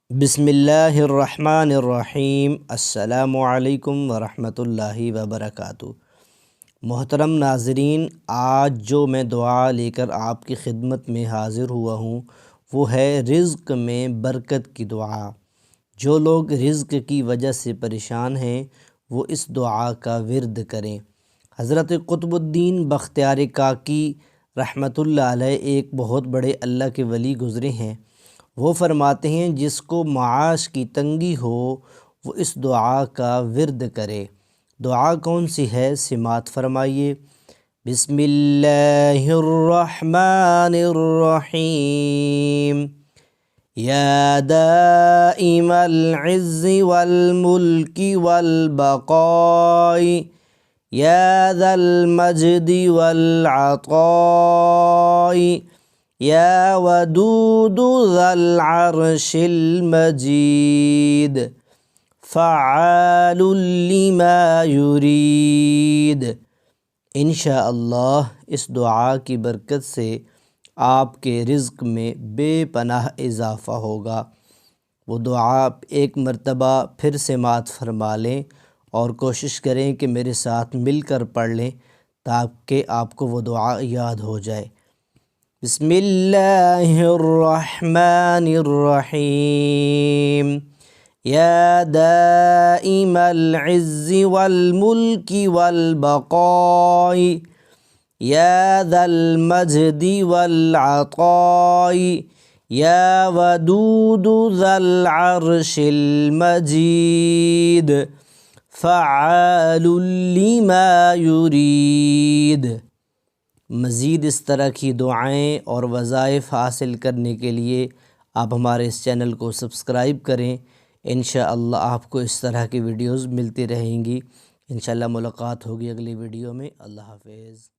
بسم اللہ الرحمن الرحیم۔ السلام علیکم ورحمۃ اللہ وبرکاتہ۔ محترم ناظرین، آج جو میں دعا لے کر آپ کی خدمت میں حاضر ہوا ہوں وہ ہے رزق میں برکت کی دعا۔ جو لوگ رزق کی وجہ سے پریشان ہیں وہ اس دعا کا ورد کریں۔ حضرت قطب الدین بختیار کاکی رحمۃ اللہ علیہ ایک بہت بڑے اللہ کے ولی گزرے ہیں۔ وہ فرماتے ہیں جس کو معاش کی تنگی ہو وہ اس دعا کا ورد کرے۔ دعا کون سی ہے سماعت فرمائیے۔ بسم اللہ الرحمن الرحیم۔ یا دائم العز والملک والبقاء یا ذا المجد والعطاء یا ودود ذا العرش المجید فعال لما یرید۔ انشاءاللہ اس دعا کی برکت سے آپ کے رزق میں بے پناہ اضافہ ہوگا۔ وہ دعا ایک مرتبہ پھر سماعت فرما لیں اور کوشش کریں کہ میرے ساتھ مل کر پڑھ لیں تاکہ آپ کو وہ دعا یاد ہو جائے۔ بسم اللہ الرحمن الرحیم۔ یا دائم العز والملک والبقاء یا ذا المجد والعطاء یا ودود ذا العرش المجید فعال لما یرید۔ مزید اس طرح کی دعائیں اور وظائف حاصل کرنے کے لیے آپ ہمارے اس چینل کو سبسکرائب کریں۔ انشاءاللہ آپ کو اس طرح کی ویڈیوز ملتی رہیں گی۔ انشاءاللہ ملاقات ہوگی اگلی ویڈیو میں۔ اللہ حافظ۔